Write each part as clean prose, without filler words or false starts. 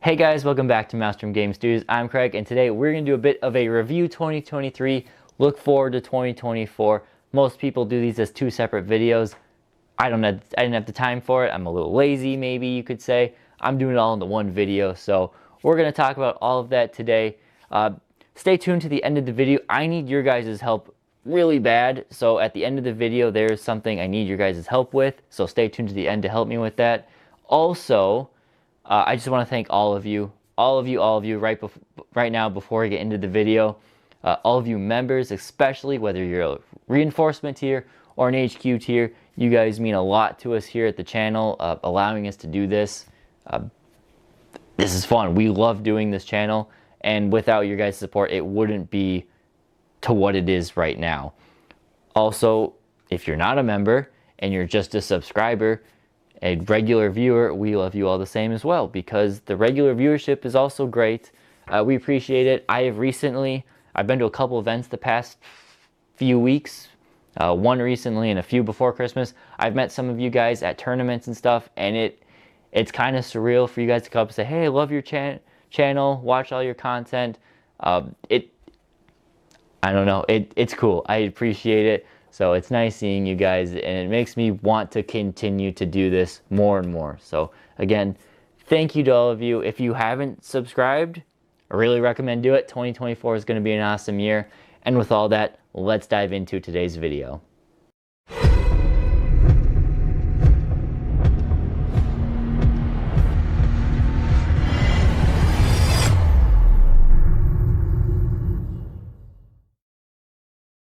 Hey guys, welcome back to Maelstrom Game Studios. I'm Craig, and today we're going to do a bit of a review 2023, look forward to 2024. Most people do these as two separate videos. I didn't have the time for it. I'm a little lazy, maybe you could say. I'm doing it all into one video, so we're going to talk about all of that today. Stay tuned to the end of the video. I need your guys' help really bad, so at the end of the video, there's something I need your guys' help with, so stay tuned to the end to help me with that. Also, I just want to thank all of you right now before I get into the video. All of you members, especially whether you're a reinforcement tier or an HQ tier, you guys mean a lot to us here at the channel, allowing us to do this. This is fun. We love doing this channel, and without your guys' support, it wouldn't be to what it is right now. Also, if you're not a member and you're just a subscriber, a regular viewer, we love you all the same as well, because the regular viewership is also great. We appreciate it. I've been to a couple events the past few weeks, one recently and a few before Christmas. I've met some of you guys at tournaments and stuff, and it's kind of surreal for you guys to come up and say, hey, I love your channel, watch all your content. I don't know, it's cool. I appreciate it. So it's nice seeing you guys, and it makes me want to continue to do this more and more. So again, thank you to all of you. If you haven't subscribed, I really recommend do it. 2024 is going to be an awesome year. And with all that, let's dive into today's video.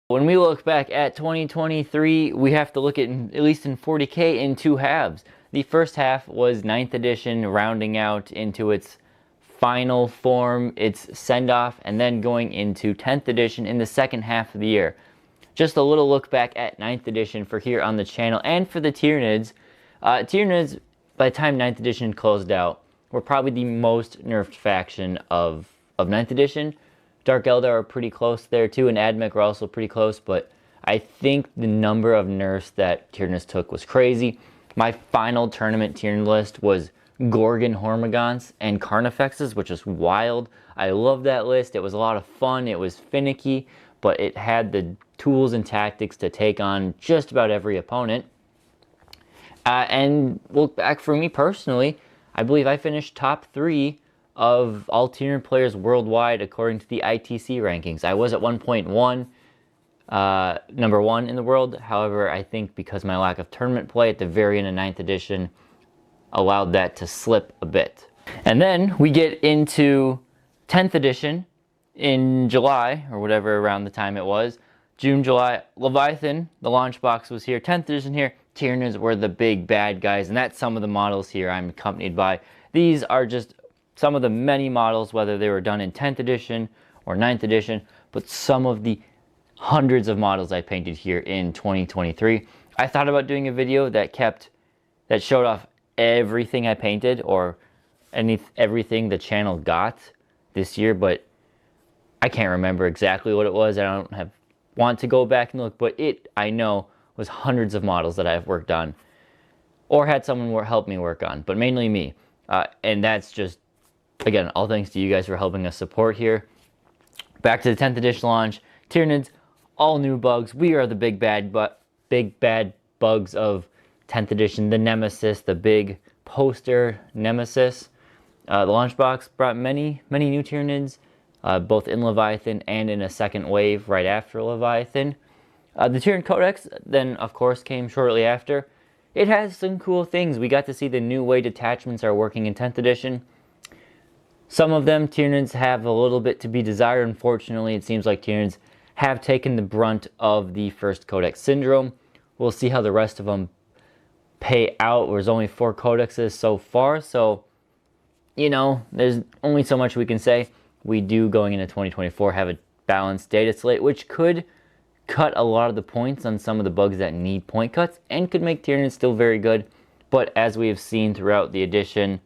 When we look back at 2023, we have to look at least in 40K in two halves. The first half was 9th edition, rounding out into its final form, its send-off, and then going into 10th edition in the second half of the year. Just a little look back at 9th edition for here on the channel and for the Tyranids. Tyranids, by the time 9th edition closed out, were probably the most nerfed faction of 9th edition. Dark Eldar are pretty close there too, and Admech are also pretty close, but I think the number of nerfs that Tyranids took was crazy. My final tournament Tyranid list was Gorgon Hormagaunts and Carnifexes, which is wild. I love that list. It was a lot of fun. It was finicky, but it had the tools and tactics to take on just about every opponent. And look back for me personally, I believe I finished top 3 of all Tyranid players worldwide according to the ITC rankings. I was at 1.1 number 1 in the world. However, I think because my lack of tournament play at the very end of 9th edition allowed that to slip a bit. And then we get into 10th edition in July, or whatever around the time it was. June, July, Leviathan, the launch box was here. 10th edition here, Tyranids were the big bad guys, and that's some of the models here I'm accompanied by. These are just some of the many models, whether they were done in 10th edition or 9th edition, but some of the hundreds of models I painted here in 2023. I thought about doing a video that showed off everything I painted, or everything the channel got this year, but I can't remember exactly what it was. I don't want to go back and look, but I know was hundreds of models that I've worked on or had someone help me work on, but mainly me. And that's just, again, all thanks to you guys for helping us support here. Back to the 10th edition launch, Tyranids, all new bugs. We are the big bad bugs of 10th edition. The Nemesis, the big poster Nemesis. The launch box brought many new Tyranids, both in Leviathan and in a second wave right after Leviathan. The Tyranid Codex then, of course, came shortly after. It has some cool things. We got to see the new way detachments are working in 10th edition. Some of them, Tyranids, have a little bit to be desired. Unfortunately, it seems like Tyranids have taken the brunt of the first Codex syndrome. We'll see how the rest of them pay out. There's only 4 codexes so far, so, you know, there's only so much we can say. We do, going into 2024, have a balanced data slate, which could cut a lot of the points on some of the bugs that need point cuts, and could make Tyranids still very good. But as we have seen throughout the edition,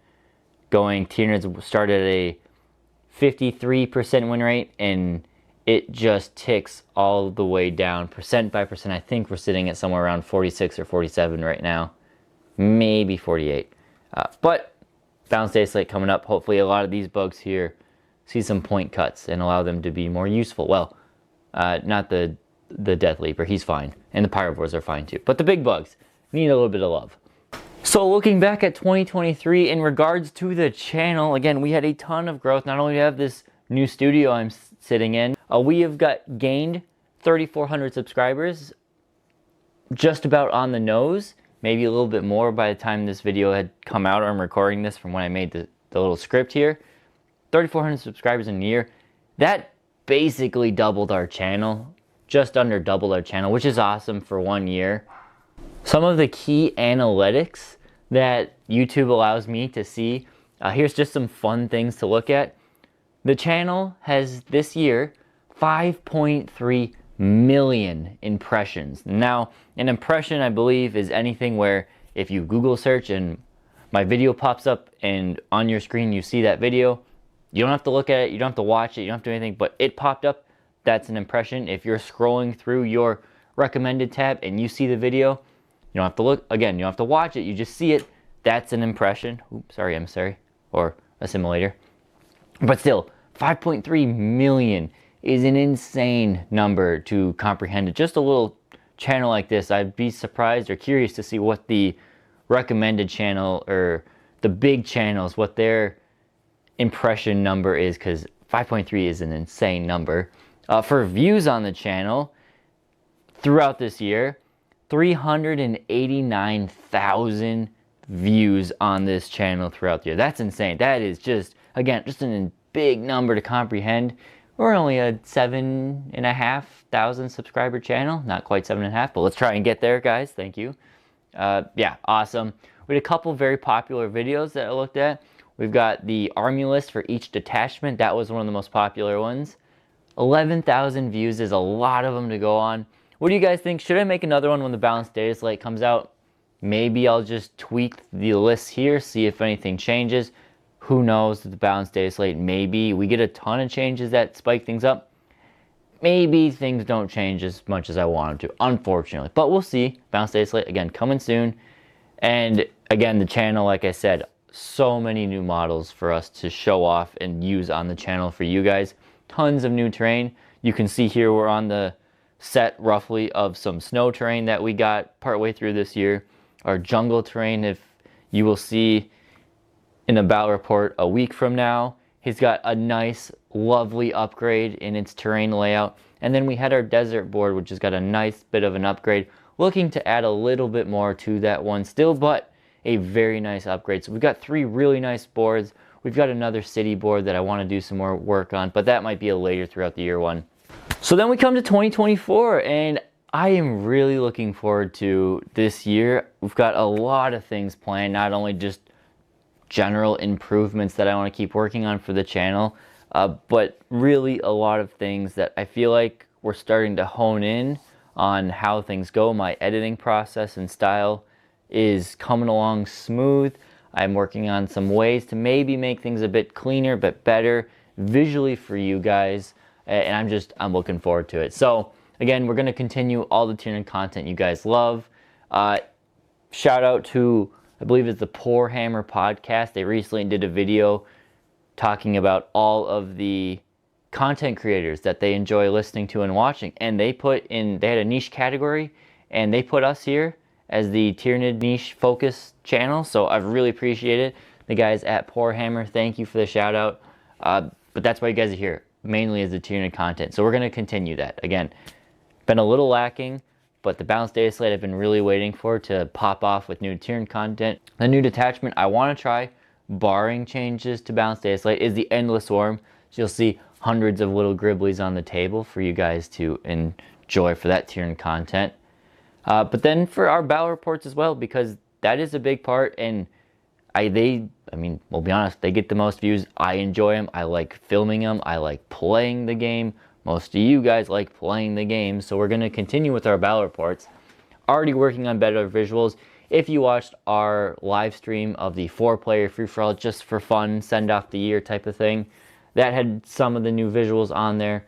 Tyranids started at a 53% win rate, and it just ticks all the way down, percent by percent. I think we're sitting at somewhere around 46 or 47 right now. maybe 48. But Balanced Data Slate coming up. Hopefully a lot of these bugs here see some point cuts and allow them to be more useful. Well, not the Death Leaper, he's fine. And the Pyrovores are fine too. But the big bugs need a little bit of love. So looking back at 2023 in regards to the channel, again, we had a ton of growth. Not only do we have this new studio I'm sitting in, we have gained 3,400 subscribers, just about on the nose, maybe a little bit more by the time this video had come out, or I'm recording this from when I made the little script here. 3,400 subscribers in a year. That basically doubled our channel, just under doubled our channel, which is awesome for 1 year. Some of the key analytics that YouTube allows me to see, here's just some fun things to look at. The channel has this year 5.3 million impressions. Now, an impression, I believe, is anything where if you Google search and my video pops up and on your screen you see that video, you don't have to look at it, you don't have to watch it, you don't have to do anything, but it popped up, that's an impression. If you're scrolling through your recommended tab and you see the video, you don't have to look, again, you don't have to watch it, you just see it, that's an impression. Oops, sorry, emissary, or assimilator. But still, 5.3 million is an insane number to comprehend. Just a little channel like this, I'd be surprised or curious to see what the recommended channel or the big channels, what their impression number is, because 5.3 is an insane number. For views on the channel throughout this year, 389,000 views on this channel throughout the year. That's insane. That is just, again, just a big number to comprehend. We're only a 7,500 subscriber channel. Not quite 7.5, but let's try and get there, guys. Thank you. Yeah, awesome. We had a couple very popular videos that I looked at. We've got the army list for each detachment. That was one of the most popular ones. 11,000 views is a lot of them to go on. What do you guys think? Should I make another one when the Balanced Data Slate comes out? Maybe I'll just tweak the list here, see if anything changes. Who knows with the Balanced Data Slate? Maybe we get a ton of changes that spike things up. Maybe things don't change as much as I want them to, unfortunately. But we'll see. Balanced Data Slate, again, coming soon. And again, the channel, like I said, so many new models for us to show off and use on the channel for you guys. Tons of new terrain. You can see here we're on the set roughly of some snow terrain that we got partway through this year. Our jungle terrain, if you will see in a battle report a week from now, he's got a nice, lovely upgrade in its terrain layout. And then we had our desert board, which has got a nice bit of an upgrade, looking to add a little bit more to that one still, but a very nice upgrade. So we've got 3 really nice boards. We've got another city board that I want to do some more work on, but that might be a later throughout the year one. So then we come to 2024, and I am really looking forward to this year. We've got a lot of things planned, not only just general improvements that I want to keep working on for the channel, but really a lot of things that I feel like we're starting to hone in on how things go. My editing process and style is coming along smooth. I'm working on some ways to maybe make things a bit cleaner, but better visually for you guys. And I'm looking forward to it. So again, we're going to continue all the Tyranid content you guys love. Shout out to, I believe it's the Poor Hammer podcast. They recently did a video talking about all of the content creators that they enjoy listening to and watching. And they had a niche category, and they put us here as the Tyranid niche focus channel. So I really appreciate it. The guys at Poor Hammer, thank you for the shout out. But that's why you guys are here, mainly as the Tyranid content. So we're going to continue that. Again, been a little lacking, but the Balanced Data Slate I've been really waiting for to pop off with new Tyranid content. The new detachment I want to try, barring changes to Balanced Data Slate, is the Endless Swarm. So you'll see hundreds of little Gribblies on the table for you guys to enjoy for that Tyranid content. But then for our battle reports as well, because that is a big part, and I mean, we'll be honest, they get the most views. I enjoy them. I like filming them. I like playing the game. Most of you guys like playing the game, so we're going to continue with our battle reports. Already working on better visuals. If you watched our live stream of the 4-player free-for-all just for fun, send off the year type of thing, that had some of the new visuals on there.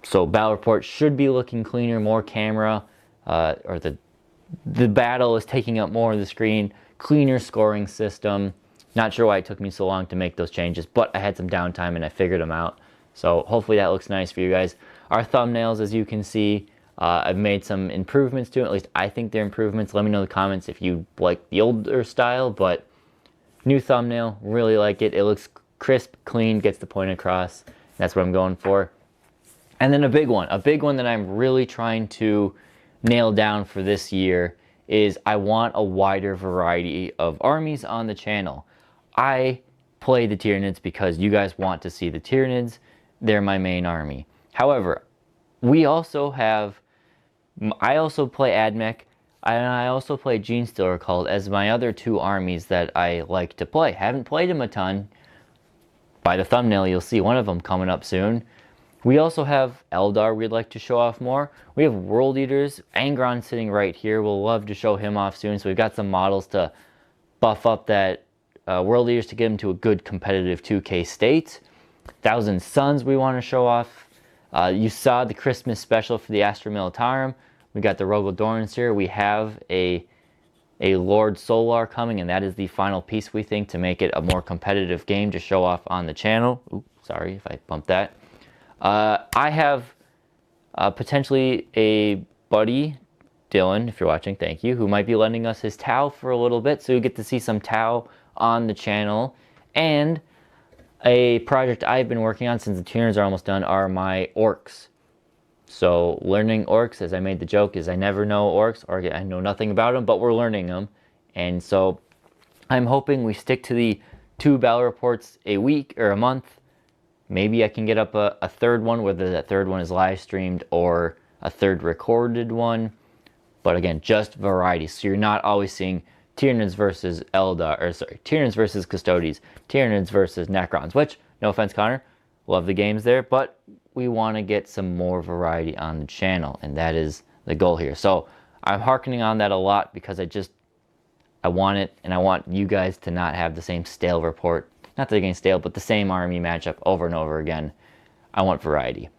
So battle report should be looking cleaner, more camera, or the battle is taking up more of the screen, cleaner scoring system, Not sure why it took me so long to make those changes, but I had some downtime and I figured them out. So hopefully that looks nice for you guys. Our thumbnails, as you can see, I've made some improvements to it. At least I think they're improvements. Let me know in the comments if you like the older style, but new thumbnail, really like it. It looks crisp, clean, gets the point across. That's what I'm going for. And then a big one that I'm really trying to nail down for this year is I want a wider variety of armies on the channel. I play the Tyranids because you guys want to see the Tyranids. They're my main army. However, we also have, I also play AdMech, and I also play Genestealer Cult as my other two armies that I like to play. Haven't played them a ton. By the thumbnail, you'll see one of them coming up soon. We also have Eldar we'd like to show off more. We have World Eaters. Angron sitting right here. We'll love to show him off soon. So we've got some models to buff up that World Eaters to get them to a good competitive 2K state. Thousand Suns we want to show off. You saw the Christmas special for the Astra Militarum. We got the Rogodorans here. We have a Lord Solar coming, and that is the final piece, we think, to make it a more competitive game to show off on the channel. Oops, sorry if I bumped that. I have potentially a buddy, Dylan, if you're watching, thank you, who might be lending us his Tau for a little bit, so you get to see some Tau on the channel. And a project I've been working on since the tuners are almost done are my orcs. So learning orcs, as I made the joke, is I never know orcs, or I know nothing about them, but we're learning them. And so I'm hoping we stick to the 2 battle reports a week or a month. Maybe I can get up a third one, whether that third one is live streamed or a third recorded one. But again, just variety. So you're not always seeing Tyranids versus Tyranids versus Custodes, Tyranids versus Necrons, which, no offense, Connor, love the games there, but we want to get some more variety on the channel, and that is the goal here. So I'm harkening on that a lot because I want it, and I want you guys to not have the same stale report. Not that they're getting stale, but the same army matchup over and over again. I want variety.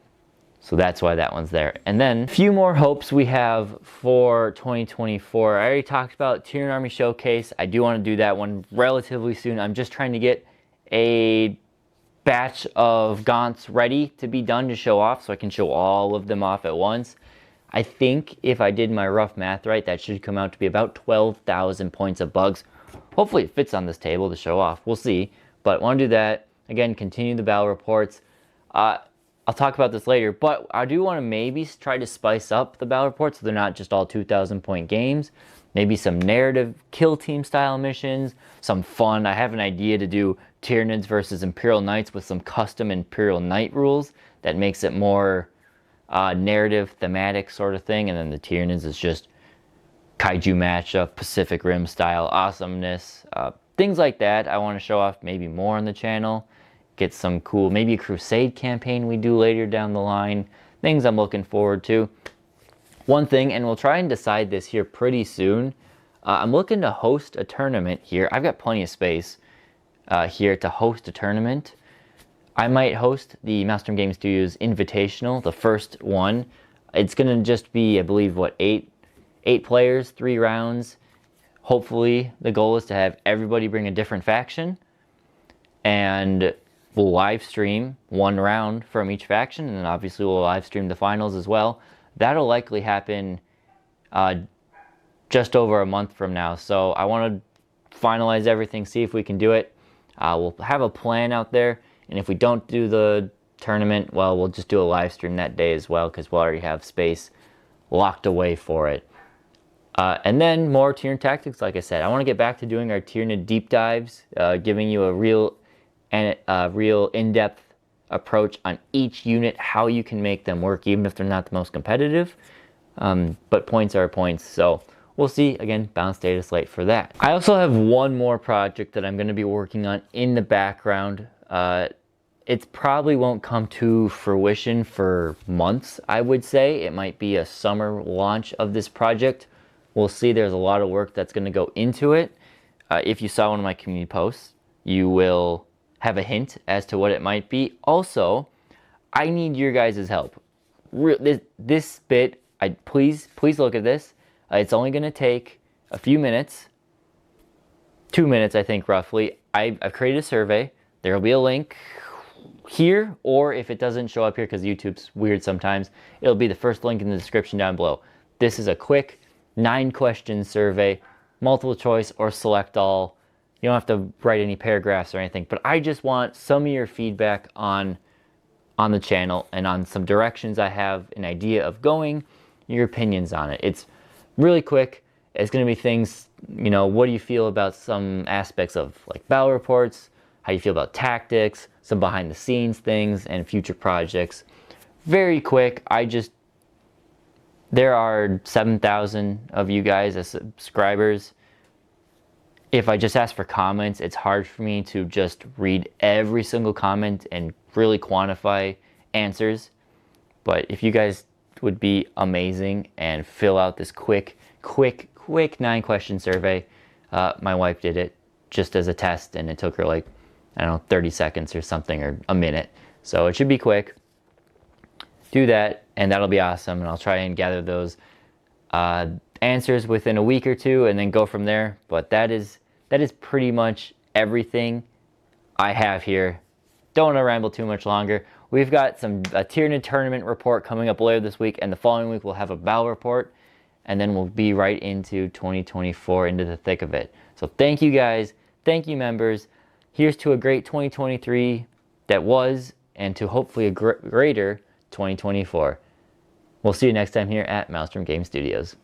So that's why that one's there. And then a few more hopes we have for 2024. I already talked about Tyranid Army Showcase. I do want to do that one relatively soon. I'm just trying to get a batch of Gaunts ready to be done to show off so I can show all of them off at once. I think if I did my rough math right, that should come out to be about 12,000 points of bugs. Hopefully it fits on this table to show off. We'll see. But I want to do that. Again, continue the battle reports. I'll talk about this later, but I do want to maybe try to spice up the battle reports so they're not just all 2,000 point games. Maybe some narrative kill team style missions, some fun. I have an idea to do Tyranids versus Imperial Knights with some custom Imperial Knight rules that makes it more narrative, thematic sort of thing. And then the Tyranids is just kaiju matchup, Pacific Rim style awesomeness. Things like that I want to show off maybe more on the channel. Get some cool, maybe a Crusade campaign we do later down the line. Things I'm looking forward to. One thing, and we'll try and decide this here pretty soon. I'm looking to host a tournament here. I've got plenty of space here to host a tournament. I might host the Maelstrom Game Studios Invitational, the first one. It's going to just be, I believe, what, eight players, 3 rounds. Hopefully, the goal is to have everybody bring a different faction. And we'll live stream 1 round from each faction, and then obviously we'll live stream the finals as well. That'll likely happen just over a month from now. So I want to finalize everything, see if we can do it. We'll have a plan out there, and if we don't do the tournament, well, we'll just do a live stream that day as well, because we'll already have space locked away for it. And then more Tyranid tactics, like I said. I want to get back to doing our Tyranid deep dives, giving you a real in-depth approach on each unit, how you can make them work, even if they're not the most competitive. But points are points, so we'll see. Again, balance data slate for that. I also have one more project that I'm going to be working on in the background. It probably won't come to fruition for months, I would say. It might be a summer launch of this project. We'll see. There's a lot of work that's going to go into it. If you saw one of my community posts, you will have a hint as to what it might be. Also, I need your guys' help. This bit, please look at this. It's only going to take a few minutes, 2 minutes, I think, roughly. I've created a survey. There will be a link here, or if it doesn't show up here because YouTube's weird sometimes, it'll be the first link in the description down below. This is a quick 9-question survey, multiple choice or select all. You don't have to write any paragraphs or anything, but I just want some of your feedback on the channel and on some directions I have an idea of going, your opinions on it. It's really quick. It's going to be things, you know, what do you feel about some aspects of like battle reports, how you feel about tactics, some behind the scenes things, and future projects. Very quick. There are 7,000 of you guys as subscribers. If I just ask for comments, it's hard for me to just read every single comment and really quantify answers. But if you guys would be amazing and fill out this quick 9-question survey. My wife did it just as a test, and it took her like, I don't know, 30 seconds or something, or a minute. So it should be quick. Do that, and that'll be awesome. And I'll try and gather those answers within a week or two, and then go from there. But that is pretty much everything I have here. Don't want to ramble too much longer. We've got a Tyranid tournament report coming up later this week, and the following week we'll have a battle report, and then we'll be right into 2024, into the thick of it. So thank you guys, thank you members. Here's to a great 2023 that was, and to hopefully a greater 2024. We'll see you next time here at Maelstrom Game Studios.